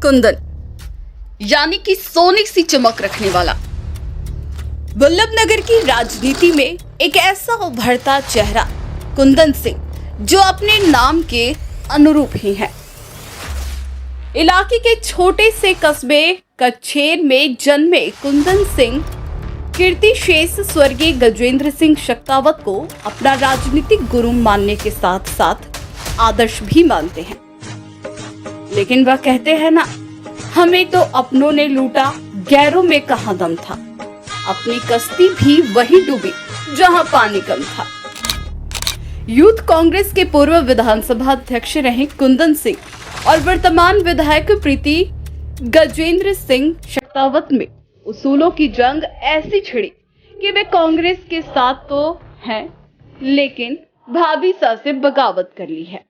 कुंदन यानी कि सोने सी चमक रखने वाला वल्लभनगर की राजनीति में एक ऐसा उभरता चेहरा कुंदन सिंह जो अपने नाम के अनुरूप ही है। इलाके के छोटे से कस्बे कच्छेर में जन्मे कुंदन सिंह कीर्ति शेष स्वर्गीय गजेंद्र सिंह शेखावत को अपना राजनीतिक गुरु मानने के साथ साथ आदर्श भी मानते हैं। लेकिन वह कहते हैं ना, हमें तो अपनों ने लूटा, गैरों में कहां दम था। अपनी कश्ती भी वही डूबी जहां पानी कम था। यूथ कांग्रेस के पूर्व विधानसभा अध्यक्ष रहे कुंदन सिंह और वर्तमान विधायक प्रीति गजेंद्र सिंह शेखावत में उसूलों की जंग ऐसी छिड़ी कि वे कांग्रेस के साथ तो हैं, लेकिन भाभी सा से बगावत कर ली है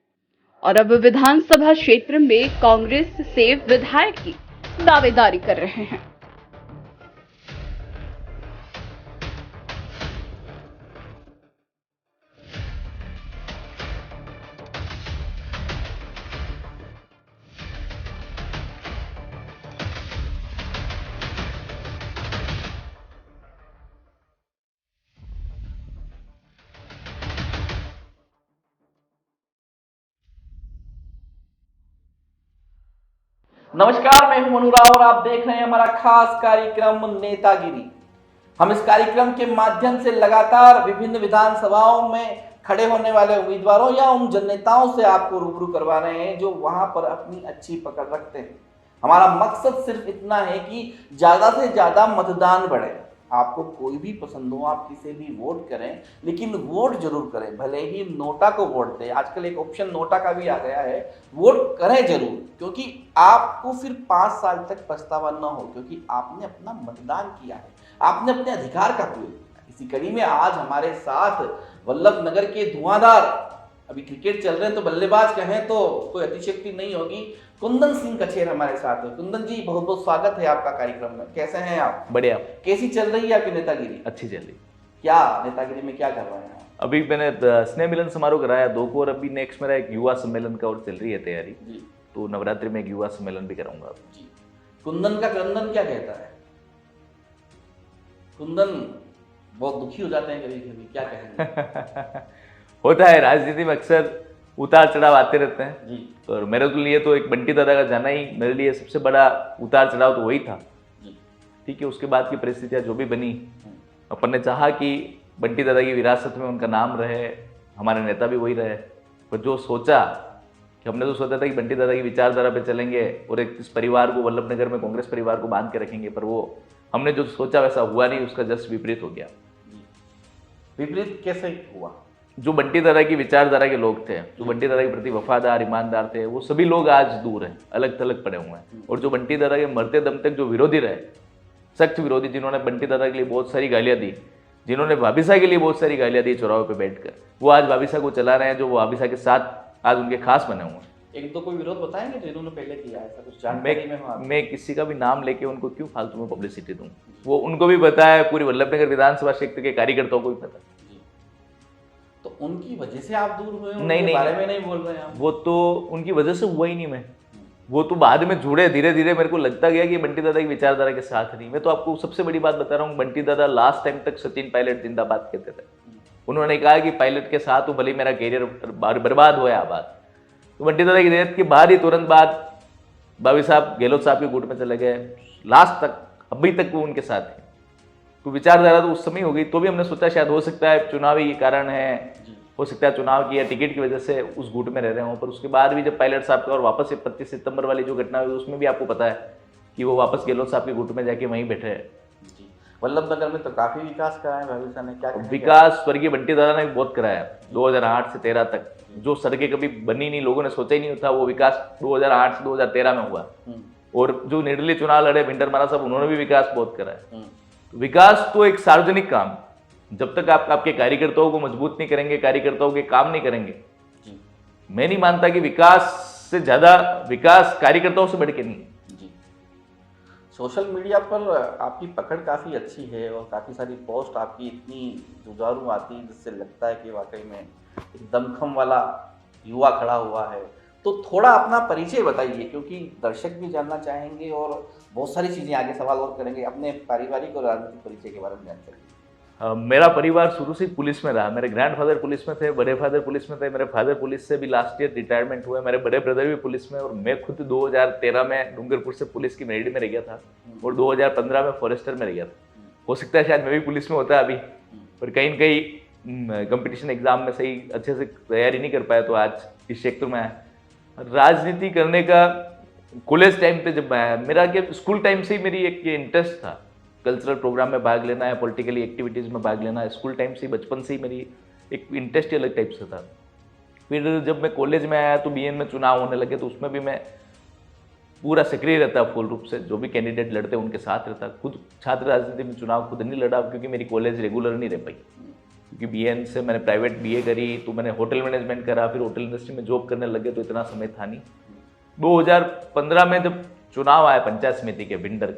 और अब विधानसभा क्षेत्र में कांग्रेस से विधायक की दावेदारी कर रहे हैं। नमस्कार, मैं हूं मनु राव और आप देख रहे हैं हमारा खास कार्यक्रम नेतागिरी। हम इस कार्यक्रम के माध्यम से लगातार विभिन्न विधानसभाओं में खड़े होने वाले उम्मीदवारों या उन जननेताओं से आपको रूबरू करवा रहे हैं जो वहां पर अपनी अच्छी पकड़ रखते हैं। हमारा मकसद सिर्फ इतना है कि ज्यादा से ज्यादा मतदान बढ़े। आपको कोई भी पसंद हो, आप किसे भी वोट करें, लेकिन वोट जरूर करें। भले ही नोटा को वोट दें, आजकल एक ऑप्शन नोटा का भी आ गया है, वोट करें जरूर, क्योंकि आपको फिर 5 साल तक पछतावा न हो, क्योंकि आपने अपना मतदान किया है, आपने अपने अधिकार का प्रयोग किया। इसी कड़ी में आज हमारे साथ वल्लभनगर के धुआंधार, अभी क्रिकेट चल रहे हैं तो बल्लेबाज कहें तो कोई अतिशक्ति नहीं होगी, कुंदन सिंह कच्छेर हमारे साथ है। कुंदन जी, बहुत बहुत स्वागत है आपका कार्यक्रम में। कैसे हैं आप? बढ़िया। कैसी चल रही है आपकी नेतागिरी? अच्छी चल रही। क्या नेतागिरी में क्या कर रहे हैं? अभी मैंने स्नेह मिलन समारोह कराया 2 को, और अभी नेक्स्ट मेरा एक युवा सम्मेलन का और चल रही है तैयारी जी। तो नवरात्रि में एक युवा सम्मेलन भी कराऊंगा जी। कुंदन का क्रंदन क्या कहता है? कुंदन बहुत दुखी हो जाते हैं कभी कभी, क्या कहेंगे? होता है, राजनीति में अक्सर उतार चढ़ाव आते रहते हैं जी। और मेरे लिए तो एक बंटी दादा का जाना ही मेरे लिए सबसे बड़ा उतार चढ़ाव तो वही था जी। ठीक है, उसके बाद की परिस्थितियां जो भी बनी, अपन ने चाहा कि बंटी दादा की विरासत में उनका नाम रहे, हमारे नेता भी वही रहे। पर जो सोचा कि हमने तो सोचा था कि बंटी दादा की विचारधारा पे चलेंगे और एक इस परिवार को, वल्लभनगर में कांग्रेस परिवार को बांध के रखेंगे, पर वो हमने जो सोचा वैसा हुआ नहीं, उसका जस्ट विपरीत हो गया। विपरीत कैसे हुआ? जो बंटी दादा की विचारधारा के लोग थे, जो बंटी दादा के प्रति वफादार ईमानदार थे, वो सभी लोग आज दूर हैं, अलग थलग पड़े हुए हैं। और जो बंटी दादा के मरते दम तक जो विरोधी रहे, सख्त विरोधी, जिन्होंने बंटी दादा के लिए बहुत सारी गालियां दी, जिन्होंने भाभीसा के लिए बहुत सारी गालियां दी चौराहे पे बैठकर, वो आज भाभीसा को चला रहे हैं, जो वो भाभीसा के साथ आज उनके खास बने हुए हैं। एक तो कोई विरोध बताएंगे जो इन्होंने पहले किया, ऐसा कुछ जानकारी में हो? मैं किसी का भी नाम लेके उनको क्यों फालतू में पब्लिसिटी दूं? वो उनको भी पता है, पूरी वल्लभनगर विधानसभा क्षेत्र के कार्यकर्ताओं को भी पता है। तो उनकी वजह से आप दूर हुए? नहीं, बारे में नहीं बोल रहे हैं आप? वो तो उनकी वजह से हुआ ही नहीं। मैं वो तो बाद में जुड़े, धीरे धीरे मेरे को लगता गया कि बंटी दादा की विचारधारा के साथ नहीं। मैं तो आपको सबसे बड़ी बात बता रहा हूँ, बंटी दादा लास्ट टाइम तक सचिन पायलट जिंदाबाद कहते थे। उन्होंने कहा कि पायलट के साथ भले मेरा कैरियर बर्बाद हुआ आबाद। तो बंटी दादा की डेथ के बाद ही तुरंत बाद भाभी साहब गहलोत साहब के गुट में चले गए, लास्ट तक अभी तक वो उनके साथ है। तो विचारधारा तो उस समय हो गई, तो भी हमने सोचा शायद हो सकता है चुनावी कारण है, हो सकता है चुनाव की या टिकट की वजह से उस गुट में रह रहे हों। पर उसके बाद भी जब पायलट साहब का और वापस से 25 सितंबर वाली जो घटना हुई, उसमें भी आपको पता है कि वो वापस गहलोत साहब के गुट में जाके वहीं बैठे हैं। वल्लभनगर में तो काफी विकास कराया भाभी साहब ने। क्या विकास स्वर्गीय बंटी दादा ने भी बहुत कराया। 2008 से 13 तक जो सड़कें कभी बनी नहीं, लोगों ने सोचा ही नहीं था, वो विकास 2008 से 2013 में हुआ। और जो निर्दलीय चुनाव लड़े भिंडर मारा साहब, उन्होंने भी विकास बहुत कराया। विकास तो एक सार्वजनिक काम, जब तक आप आपके कार्यकर्ताओं को मजबूत नहीं करेंगे, कार्यकर्ताओं के काम नहीं करेंगे, मैं नहीं मानता कि विकास से ज्यादा विकास कार्यकर्ताओं से बढ़ के नहीं। जी। सोशल मीडिया पर आपकी पकड़ काफी अच्छी है और काफी सारी पोस्ट आपकी इतनी जुझारू आती है जिससे लगता है कि वाकई में एक दमखम वाला युवा खड़ा हुआ है तो थोड़ा अपना परिचय बताइए, क्योंकि दर्शक भी जानना चाहेंगे और बहुत सारी चीज़ें आगे सवाल और करेंगे। अपने पारिवारिक और राजनीतिक परिचय के बारे में जानकारी दीजिए। मेरा परिवार शुरू से ही पुलिस में रहा। मेरे ग्रैंडफादर पुलिस में थे, बड़े फादर पुलिस में थे, मेरे फादर पुलिस से भी लास्ट ईयर रिटायरमेंट हुए, मेरे बड़े ब्रदर भी पुलिस में, और मैं खुद 2013 में डूंगरपुर से पुलिस की मेरिट में रह गया था और 2015 में फॉरेस्टर में रह गया था। हो सकता है शायद मैं भी पुलिस में होता अभी, पर कहीं न कहीं कंपटीशन एग्जाम में सही अच्छे से तैयारी नहीं कर पाया, तो आज इस क्षेत्र में आया। राजनीति करने का कॉलेज टाइम पे जब मैं, मेरा क्या स्कूल टाइम से ही मेरी एक ये इंटरेस्ट था, कल्चरल प्रोग्राम में भाग लेना है, पॉलिटिकली एक्टिविटीज़ में भाग लेना है। स्कूल टाइम से ही, बचपन से ही मेरी एक इंटरेस्ट ही अलग टाइप से था। फिर जब मैं कॉलेज में आया तो बीएन में चुनाव होने लगे, तो उसमें भी मैं पूरा सक्रिय रहता फुल रूप से, जो भी कैंडिडेट लड़ते उनके साथ रहता। खुद छात्र राजनीति में चुनाव खुद नहीं लड़ा, क्योंकि मेरी कॉलेज रेगुलर नहीं रह पाई, क्योंकि बीएन से मैंने प्राइवेट बीए करी, तो मैंने होटल मैनेजमेंट करा, फिर होटल इंडस्ट्री में जॉब करने लगे, तो इतना समय था नहीं। 2015 में जब चुनाव आया पंचायत समिति के भिंडर,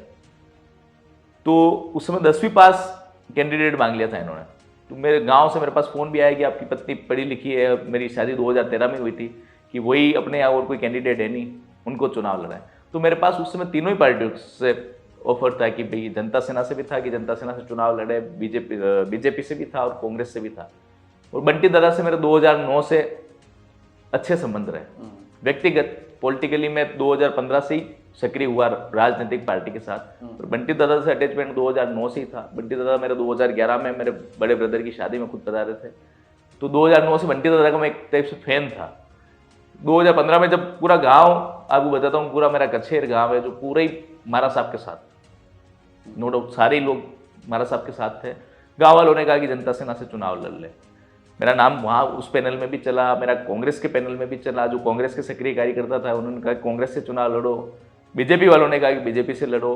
तो उस समय 10वीं पास कैंडिडेट मांग लिया था इन्होंने। तो मेरे गांव से मेरे पास फ़ोन भी आया कि आपकी पत्नी पढ़ी लिखी है, मेरी शादी 2013 में हुई थी, कि वही अपने यहाँ और कोई कैंडिडेट है नहीं, उनको चुनाव लड़ा है। तो मेरे पास उस समय तीनों ही पार्टियों से ऑफर था, कि भाई जनता सेना से भी था कि जनता सेना से चुनाव लड़े, बीजेपी से भी था और कांग्रेस से भी था। और बंटी दादा से मेरे 2009 से अच्छे संबंध रहे। व्यक्तिगत पॉलिटिकली मैं 2015 से ही सक्रिय हुआ राजनीतिक पार्टी के साथ, और बंटी दादा से अटैचमेंट 2009 से ही था। बंटी दादा मेरे 2011 में मेरे बड़े ब्रदर की शादी में खुद पधारे थे, तो 2009 से बंटी दादा का मैं एक टाइप से फैन था। 2015 में जब पूरा गांव, आपको बताता हूँ, पूरा मेरा कछेर गांव है जो पूरे ही मारा साहब के साथ, नो डाउट सारे ही लोग मारा साहब के साथ थे। गाँव वालों ने कहा कि जनता सेना से चुनाव लड़ ले। मेरा नाम वहाँ उस पैनल में भी चला, मेरा कांग्रेस के पैनल में भी चला। जो कांग्रेस के सक्रिय कार्यकर्ता था उन्होंने कहा कांग्रेस से चुनाव लड़ो, बीजेपी वालों ने कहा कि बीजेपी से लड़ो।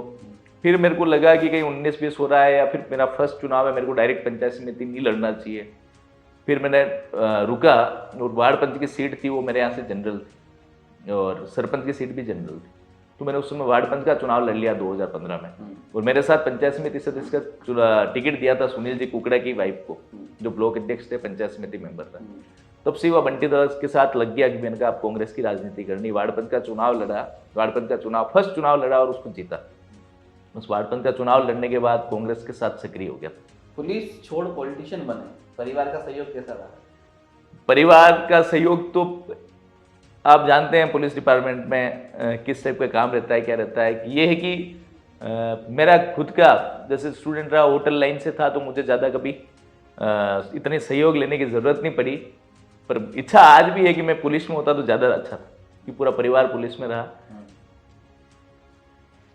फिर मेरे को लगा कि कहीं 19-20 हो रहा है, या फिर मेरा फर्स्ट चुनाव है, मेरे को डायरेक्ट पंचायत समिति नहीं लड़ना चाहिए। फिर मैंने रुका, और वार्ड पंच की सीट थी वो मेरे यहाँ से जनरल थी, और सरपंच की सीट भी जनरल थी। तो मैंने उस समय वार्ड पंच का चुनाव लड़ लिया 2015 में, और मेरे साथ पंचायत समिति सदस्य का टिकट दिया था सुनील जी कुकड़ा की वाइफ को, जो ब्लॉक अध्यक्ष थे, पंचायत समिति मेंबर था। तब से वह बंटी दादा के साथ लग गया कि मैंने कहा आप कांग्रेस की राजनीति करनी। वार्ड पंच का चुनाव लड़ा, वार्ड पंच का चुनाव फर्स्ट चुनाव लड़ा और उसको जीता। उस वार्ड पंच का चुनाव लड़ने के बाद कांग्रेस के साथ सक्रिय हो गया। पुलिस छोड़ पॉलिटिशियन बने, परिवार का सहयोग कैसा रहा? परिवार का सहयोग तो आप जानते हैं पुलिस डिपार्टमेंट में किस टाइप का काम रहता है, क्या रहता है। कि ये है कि मेरा खुद का जैसे स्टूडेंट रहा, होटल लाइन से था, तो मुझे ज़्यादा कभी इतने सहयोग लेने की ज़रूरत नहीं पड़ी। पर इच्छा आज भी है कि मैं पुलिस में होता तो ज़्यादा अच्छा था, कि पूरा परिवार पुलिस में रहा।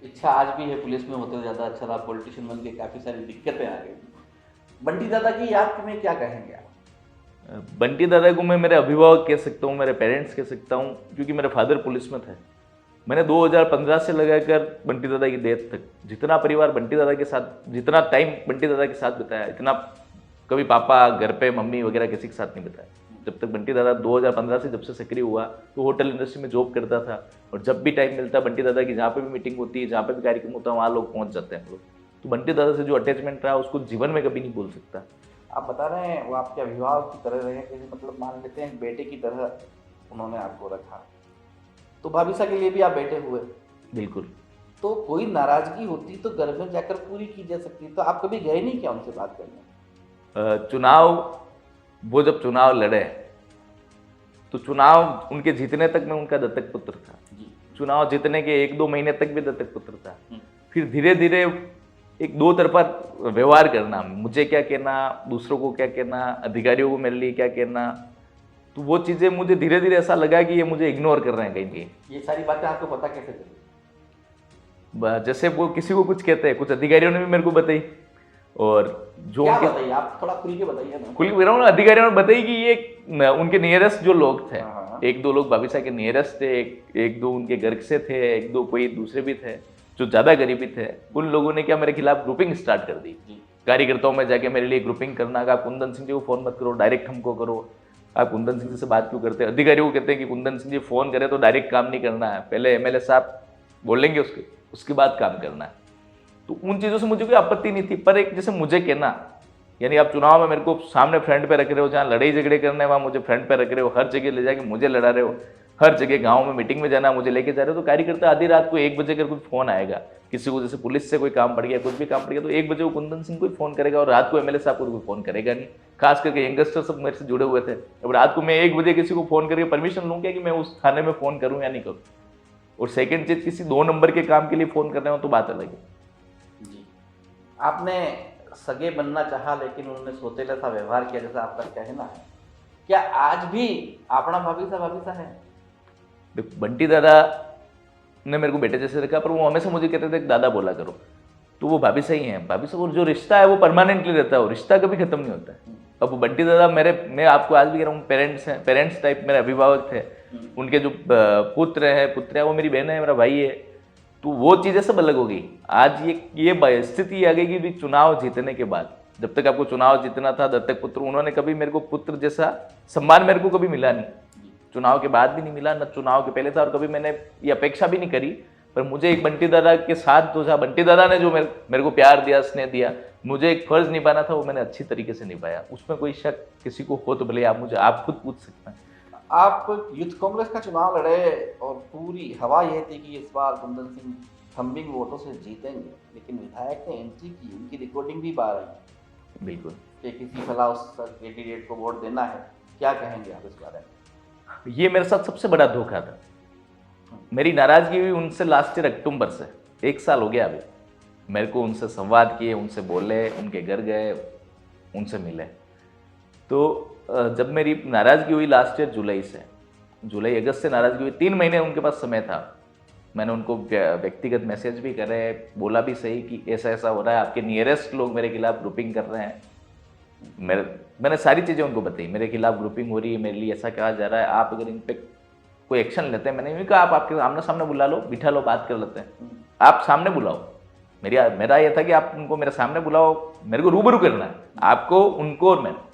इच्छा आज भी है पुलिस में होते तो ज़्यादा अच्छा रहा, पॉलिटिशियन बन के काफ़ी सारी दिक्कतें आ गई। बंटी दादा की याद में क्या कहेंगे आप? बंटी दादा को मैं मेरे अभिभावक कह सकता हूँ, मेरे पेरेंट्स कह सकता हूँ, क्योंकि मेरे फादर पुलिस में थे। मैंने 2015 से लगाकर बंटी दादा की डेथ तक जितना परिवार बंटी दादा के साथ, जितना टाइम बंटी दादा के साथ बिताया, इतना कभी पापा घर पे मम्मी वगैरह किसी के साथ नहीं बिताया। जब तक बंटी दादा 2015 से जब से सक्रिय हुआ, तो होटल इंडस्ट्री में जॉब करता था, और जब भी टाइम मिलता बंटी दादा की, जहाँ पे भी मीटिंग होती है, जहाँ पे भी कार्यक्रम होता है, वहाँ लोग पहुँच जाते हैं लोग। तो बंटी दादा से जो अटैचमेंट रहा उसको जीवन में कभी नहीं भूल सकता। आप बता रहे हैं वो आपके अभिभावक की तरह रहे, जैसे मतलब मान लेते हैं बेटे की तरह उन्होंने आपको रखा, तो भाभी के लिए भी आप बेटे हुए। बिल्कुल। तो कोई नाराजगी होती तो घर में जाकर पूरी की जा सकती, तो आप कभी गए नहीं क्या उनसे बात करने? चुनाव, वो जब चुनाव लड़े तो चुनाव उनके जीतने तक मैं उनका दत्तक पुत्र था। चुनाव जीतने के 1-2 महीने तक भी दत्तक पुत्र था। फिर धीरे धीरे एक दो तरफा व्यवहार करना, मुझे क्या कहना, दूसरों को क्या कहना, अधिकारियों को मेरे लिए क्या कहना, तो वो चीज़ें मुझे धीरे धीरे ऐसा लगा कि ये मुझे इग्नोर कर रहे हैं कहीं। ये सारी बातें आपको पता कैसे चली? जैसे वो किसी को कुछ कहते हैं, कुछ अधिकारियों ने भी मेरे को बताई, और जो क्या बताइए आप थोड़ा खुल के बताइए ना। खुल के ना, अधिकारियों ने बताई कि ये उनके नियरेस्ट जो लोग थे, हाँ। 1-2 लोग भाभी साहब के नियरेस्ट थे, एक दो उनके घर से थे, 1-2 कोई दूसरे भी थे जो ज़्यादा गरीबी थे। उन लोगों ने क्या मेरे खिलाफ ग्रुपिंग स्टार्ट कर दी। कार्यकर्ताओं में जाके मेरे लिए ग्रुपिंग करना, का कुंदन सिंह जी को फ़ोन मत करो, डायरेक्ट हमको करो, आप कुंदन सिंह जी से बात क्यों करते हैं। अधिकारियों को कहते हैं कि कुंदन सिंह जी फ़ोन करे तो डायरेक्ट काम नहीं करना है, पहले एमएलए साहब बोलेंगे उसके बाद काम करना है। तो उन चीज़ों से मुझे कोई आपत्ति नहीं थी, पर एक जैसे मुझे कहना, यानी आप चुनाव में मेरे को सामने फ्रंट पे रख रहे हो, जहाँ लड़ाई झगड़े करने वहाँ मुझे फ्रंट पे रख रहे हो, हर जगह ले जाके मुझे लड़ा रहे हो, हर जगह गांव में मीटिंग में जाना, मुझे लेके जा रहे हो तो कार्यकर्ता आधी रात को 1 बजे अगर कोई फोन आएगा, किसी को जैसे पुलिस से कोई काम पड़ गया, कुछ भी काम पड़ गया, तो 1 बजे वो कुंदन सिंह को ही फोन करेगा और रात को एमएलए साहब को कोई फोन करेगा नहीं। खास करके यंगस्टर सब मेरे से जुड़े हुए थे। अब रात को मैं 1 बजे किसी को फोन करके परमिशन लूँ क्या कि मैं उस थाने में फोन करूँ या नहीं करूँ? और सेकंड चीज, किसी 2 नंबर के काम के लिए फोन कर रहे हो तो बात अलग है। जी, आपने सगे बनना चाहा लेकिन उन्होंने सोतेला सा व्यवहार किया, जैसा आपका कहना है। क्या आज भी अपना भाभी सा है? देखो, बंटी दादा ने मेरे को बेटे जैसे रखा, पर वो हमेशा मुझे कहते थे दादा बोला करो, तो वो भाभी सही है, भाभी से। और जो रिश्ता है वो परमानेंटली रहता है, वो रिश्ता कभी खत्म नहीं होता है। अब बंटी दादा मैं आपको आज भी कह रहा हूँ, पेरेंट्स हैं, पेरेंट्स टाइप मेरे अभिभावक थे। उनके जो पुत्र है, पुत्रिया, वो मेरी बहन है, मेरा भाई है। तो वो चीज़ें सब अलग हो गई। आज ये स्थिति आ गई कि भी चुनाव जीतने के बाद, जब तक आपको चुनाव जीतना था तब तक पुत्र, उन्होंने कभी मेरे को पुत्र जैसा सम्मान मेरे को कभी मिला नहीं। चुनाव के बाद भी नहीं मिला, न चुनाव के पहले था, और कभी मैंने ये अपेक्षा भी नहीं करी। पर मुझे एक बंटी दादा के साथ जो था, बंटी दादा ने जो मेरे को प्यार दिया, स्नेह दिया, मुझे एक फर्ज निभाना था, वो मैंने अच्छी तरीके से निभाया। उसमें कोई शक किसी को हो तो भले आप खुद पूछ सकते हैं। आप यूथ कांग्रेस का चुनाव लड़े और पूरी हवा यह थी कि इस बार कुंदन सिंह थम्बिंग वोटों से जीतेंगे, लेकिन विधायक ने एंट्री की, उनकी रिकॉर्डिंग भी बाहर आई बिल्कुल कि किसी भला उस कैंडिडेट को वोट देना है। क्या कहेंगे आप इस बारे में? ये मेरे साथ सबसे बड़ा धोखा था। मेरी नाराजगी हुई उनसे लास्ट ईयर अक्टूबर से, 1 साल हो गया अभी। मेरे को उनसे संवाद किए, उनसे बोले, उनके घर गए, उनसे मिले। तो जब मेरी नाराजगी हुई लास्ट ईयर जुलाई अगस्त से नाराजगी हुई, 3 महीने उनके पास समय था। मैंने उनको व्यक्तिगत मैसेज भी करे, बोला भी सही कि ऐसा ऐसा हो रहा है, आपके नियरेस्ट लोग मेरे खिलाफ ग्रुपिंग कर रहे हैं। मैंने सारी चीज़ें उनको बताई, मेरे खिलाफ ग्रुपिंग हो रही है, मेरे लिए ऐसा कहा जा रहा है, आप अगर इन पर कोई एक्शन लेते हैं। मैंने कहा आप आपके आमने सामने बुला लो, बिठा लो, बात कर लेते हैं। आप सामने बुलाओ। मेरा ये था कि आप उनको मेरे सामने बुलाओ, मेरे को रूबरू करना है, आपको, उनको और मैंने।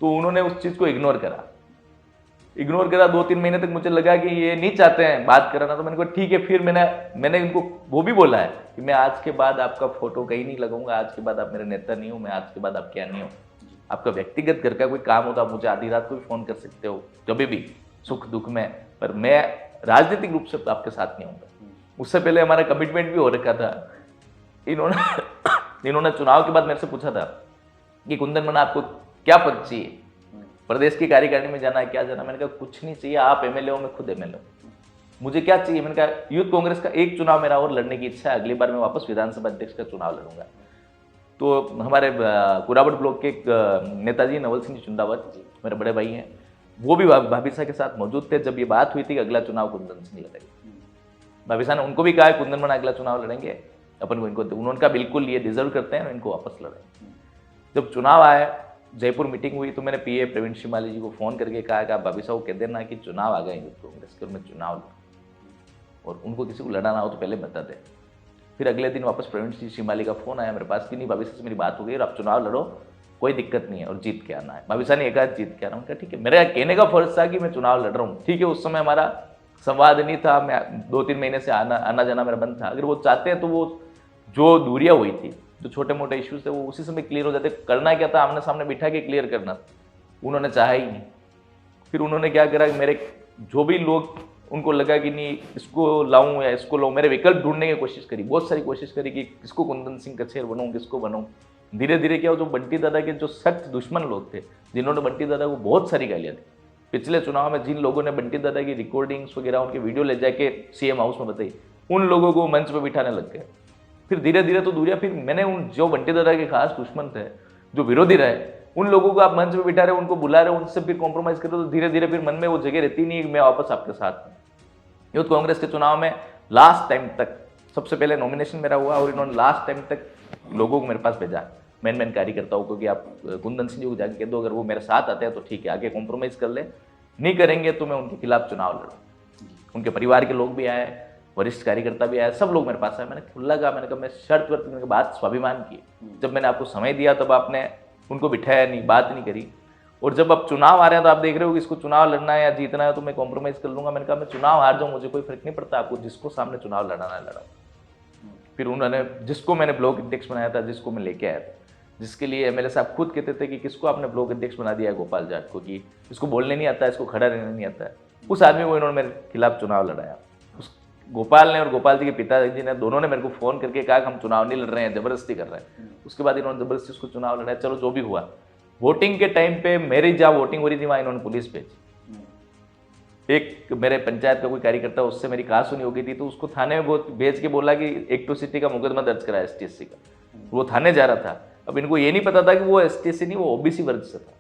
तो उन्होंने उस चीज़ को इग्नोर करा 2-3 महीने तक। मुझे लगा कि ये नहीं चाहते हैं बात कराना, तो मैंने कहा ठीक है। फिर मैंने इनको वो भी बोला है कि मैं आज के बाद आपका फोटो कहीं नहीं लगाऊंगा, आज के बाद आप मेरे नेता नहीं हो, मैं आज के बाद आप क्या नहीं हो। आपका व्यक्तिगत घर का कोई काम होता, मुझे आधी रात को भी फोन कर सकते हो, जब भी सुख दुख में, पर मैं राजनीतिक रूप से आपके साथ नहीं होऊंगा। उससे पहले हमारा कमिटमेंट भी हो रखा था। इन्होंने चुनाव के बाद मेरे से पूछा था कि कुंदन मना आपको क्या पद चाहिए, प्रदेश की कार्यकारिणी में जाना है, क्या जाना? मैंने कहा कुछ नहीं चाहिए, आप एमएलए हो, मैं खुद एमएलए हूँ, मुझे क्या चाहिए? मैंने कहा यूथ कांग्रेस का एक चुनाव मेरा और लड़ने की इच्छा है, अगली बार मैं वापस विधानसभा अध्यक्ष का चुनाव लड़ूंगा। तो हमारे कुराबट ब्लॉक के नेताजी नवल सिंह जी चुंदावत, मेरे बड़े भाई हैं, वो भी भाभी साहब के साथ मौजूद थे जब ये बात हुई थी कि अगला चुनाव कुंदन सिंह लड़ेंगे। भाभी साहब ने उनको भी कहा है कुंदन मना अगला चुनाव लड़ेंगे अपन को, इनको उन्होंने कहा बिल्कुल ये डिजर्व करते हैं, इनको वापस लड़ेंगे। जब चुनाव आया, जयपुर मीटिंग हुई, तो मैंने पीए प्रवीण शिमाली जी को फोन करके कहा कि आप भाभी साहब को कह देना कि चुनाव आ गए यूथ कांग्रेस के, और मैं चुनाव लड़ूं, और उनको किसी को लड़ाना हो तो पहले बता दें। फिर अगले दिन वापस प्रवीण शिमाली का फोन आया मेरे पास कि नहीं भाभी साहब से मेरी बात हो गई और आप चुनाव लड़ो, कोई दिक्कत नहीं है, और जीत के आना है। भाभी साहब ने एक आध जीत के आना। उनका ठीक है, मेरा कहने का फर्ज था कि मैं चुनाव लड़ रहा हूँ, ठीक है। उस समय हमारा संवाद नहीं था, मैं 2-3 महीने से आना जाना मेरा बंद था। अगर वो चाहते हैं तो वो जो दूरियां हुई थी, जो छोटे मोटे इश्यूज थे, वो उसी समय क्लियर हो जाते। करना क्या था, आमने सामने बिठा के क्लियर करना, उन्होंने चाहा ही नहीं। फिर उन्होंने क्या करा, मेरे जो भी लोग उनको लगा कि नहीं इसको लाऊं या इसको लाऊं, मेरे विकल्प ढूंढने की कोशिश करी, बहुत सारी कोशिश करी कि किसको कुंदन सिंह कचेर बनाऊं, किसको बनाऊं। धीरे धीरे क्या हो, जो बंटी दादा के जो सख्त दुश्मन लोग थे, जिन्होंने बंटी दादा को बहुत सारी गालियां दी, पिछले चुनाव में जिन लोगों ने बंटी दादा की रिकॉर्डिंग्स वगैरह उनके वीडियो ले जाके सीएम हाउस में बताई, उन लोगों को मंच पर बिठाने लग गए। फिर धीरे धीरे तो दूरियां, फिर मैंने उन जो बंटी दादा के खास दुश्मन थे, जो विरोधी रहे, उन लोगों को आप मंच पे बिठा रहे हो, उनको बुला रहे हो, उनसे फिर कॉम्प्रोमाइज कर रहे हो, तो धीरे धीरे फिर मन में वो जगह रहती नहीं है मैं वापस आपके साथ हूं। यूथ कांग्रेस के चुनाव में लास्ट टाइम तक, सबसे पहले नॉमिनेशन मेरा हुआ और इन्होंने लास्ट टाइम तक लोगों को मेरे पास भेजा, मैन कार्यकर्ताओं को, कि आप कुंदन सिंह जी को जाके कह दो, अगर वो मेरे साथ आते हैं तो ठीक है, आगे कॉम्प्रोमाइज कर ले, नहीं करेंगे तो मैं उनके खिलाफ चुनाव लड़ूं। उनके परिवार के लोग भी आए, वरिष्ठ कार्यकर्ता भी आए, सब लोग मेरे पास आए। मैंने खुला कहा, मैंने कहा मैं शर्त वर्त, मैंने बात स्वाभिमान की, जब मैंने आपको समय दिया तब आपने उनको बिठाया नहीं, बात नहीं करी, और जब अब चुनाव आ रहे हैं तो आप देख रहे हो कि इसको चुनाव लड़ना है या जीतना है, तो मैं कॉम्प्रोमाइज कर लूंगा। मैंने कहा मैं चुनाव हार जाऊं, मुझे कोई फर्क नहीं पड़ता, आपको जिसको सामने चुनाव लड़ाना है लड़ाओ। फिर उन्होंने, जिसको मैंने ब्लॉक अध्यक्ष बनाया था, जिसको मैं लेके आया था, जिसके लिए एमएलए साहब खुद कहते थे कि किसको आपने ब्लॉक अध्यक्ष बना दिया है गोपाल जाट को, कि इसको बोलने नहीं आता है, इसको खड़ा रहने नहीं आता है, उस आदमी को इन्होंने मेरे खिलाफ चुनाव लड़ाया। उस गोपाल ने और गोपाल जी के पिताजी ने दोनों ने मेरे को फोन करके कहा कि हम चुनाव नहीं लड़ रहे हैं, जबरदस्ती कर रहे हैं। उसके बाद इन्होंने जबरदस्ती उसको चुनाव लड़ाया। चलो जो भी हुआ, वोटिंग के टाइम पे मेरी जहाँ वोटिंग हो रही थी वहाँ इन्होंने पुलिस भेजी। एक मेरे पंचायत का कोई कार्यकर्ता, उससे मेरी कहा सुनी हो गई थी, तो उसको थाने में भेज के बोला कि एक्ट्रोसिटी का मुकदमा दर्ज करा ST/SC का। वो थाने जा रहा था। अब इनको ये नहीं पता था कि वो ST/SC नहीं, वो OBC वर्ग से था,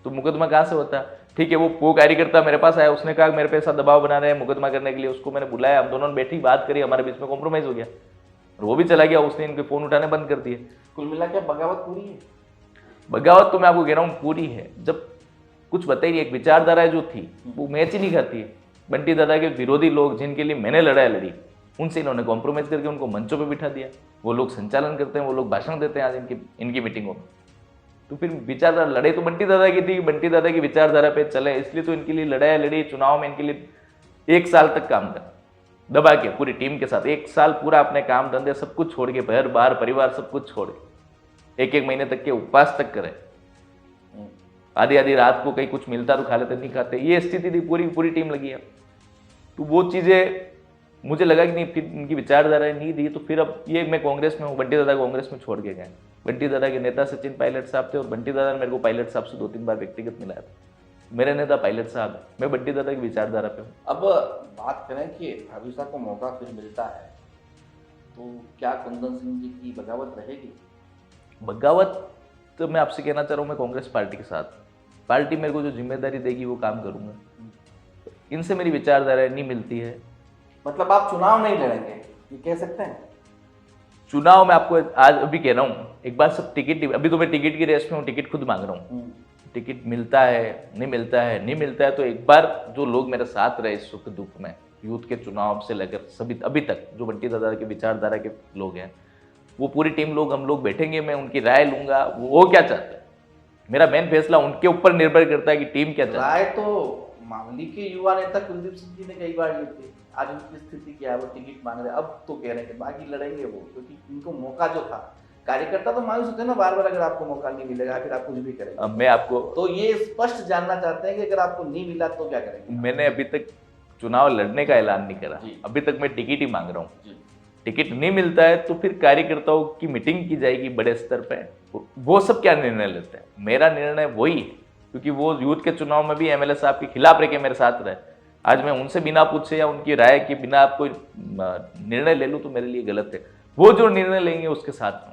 तो मुकदमा कहाँ से होता। ठीक है, वो कार्यकर्ता मेरे पास आया, उसने कहा मेरे पे ऐसा दबाव बना रहे हैं मुकदमा करने के लिए। उसको मैंने बुलाया, हम दोनों ने बैठी बात करी, हमारे बीच में कॉम्प्रोमाइज हो गया और वो भी चला गया। उसने इनके फोन उठाने बंद कर दिए। कुल मिला के बगावत पूरी है। बगावत तो मैं आपको कह रहा हूँ पूरी है। जब कुछ बताइए, एक विचारधारा जो थी वो मैच ही नहीं खाती है। बंटी दादा के विरोधी लोग जिनके लिए मैंने लड़ाई लड़ी, उनसे इन्होंने कॉम्प्रोमाइज करके उनको मंचों पे बिठा दिया। वो लोग संचालन करते हैं, वो लोग भाषण देते हैं आज इनकी मीटिंगों में। तो फिर विचारधारा लड़ाई तो बंटी दादा की थी, बंटी दादा की विचारधारा पे चले, इसलिए तो इनके लिए लड़ाई लड़ी। चुनाव में इनके लिए 1 साल तक काम कर दबा के पूरी टीम के साथ 1 साल पूरा अपने काम धंधे सब कुछ छोड़ के, घर बार परिवार सब कुछ छोड़ के 1-1 महीने तक के उपवास तक करे। आधी आधी रात को कहीं कुछ मिलता तो खा लेते, नहीं खाते, ये स्थिति थी। पूरी टीम लगी है। तो वो चीजें मुझे लगा कि नहीं, फिर इनकी विचारधारा नहीं दी, तो फिर अब ये मैं कांग्रेस में हूँ। बंटी दादा कांग्रेस में छोड़ के गए। बंटी दादा के नेता सचिन पायलट साहब थे और बंटी दादा ने मेरे को पायलट साहब से 2-3 बार व्यक्तिगत मिलाया था। मेरे नेता पायलट साहब है, मैं बंटी दादा की विचारधारा पे हूँ। अब बात करें कि भाविसा को मौका फिर मिलता है, तो क्या कुंदन सिंह जी की बगावत रहेगी? बगावत तो मैं आपसे कहना चाह रहा हूँ, मैं कांग्रेस पार्टी के साथ, पार्टी मेरे को जो जिम्मेदारी देगी वो काम करूंगा। इनसे मेरी विचारधारा नहीं मिलती है। मतलब आप चुनाव नहीं लड़ेंगे, ये कह सकते हैं? चुनाव में आपको आज अभी कह रहा हूँ, एक बार सब टिकट, अभी तो मैं टिकट की रेस में हूँ, टिकट खुद मांग रहा हूँ। टिकट मिलता है नहीं मिलता है, तो एक बार जो लोग मेरे साथ रहे इस सुख दुख में, यूथ के चुनाव से लेकर सभी अभी तक जो बंटी दादा के विचारधारा के लोग हैं, वो पूरी टीम लोग, हम लोग बैठेंगे, मैं उनकी राय लूंगा। वो क्या चाहते हैं, मेरा मेन फैसला उनके ऊपर निर्भर करता है कि टीम क्या चाहती है। राय तो मामली के युवा नेता कुलदीप सिंह जी ने कई बार ली थी। आज उनकी स्थिति क्या है, वो टिकट मांग रहे, अब तो कह रहे हैं कि बाकी लड़ेंगे वो, क्योंकि इनको मौका जो था, कार्यकर्ता तो मायूस होते हैं ना बार बार, अगर आपको मौका नहीं मिलेगा फिर आप कुछ भी करेंगे। अब मैं आपको तो ये स्पष्ट जानना चाहते हैं कि अगर आपको नहीं मिला तो क्या करेंगे? मैंने अभी तक चुनाव लड़ने का ऐलान नहीं करा, जी। अभी तक मैं टिकट ही मांग रहा हूँ। जी। टिकट नहीं मिलता है तो फिर कार्यकर्ताओं की मीटिंग की जाएगी बड़े स्तर पे, वो सब क्या निर्णय लेते हैं। मेरा निर्णय वही है, क्योंकि वो यूथ के चुनाव में भी MLA साहब के खिलाफ रह के मेरे साथ रहे। आज मैं उनसे बिना पूछे या उनकी राय के बिना आप कोई निर्णय ले लूँ तो मेरे लिए गलत है। वो जो निर्णय लेंगे उसके साथ हूँ।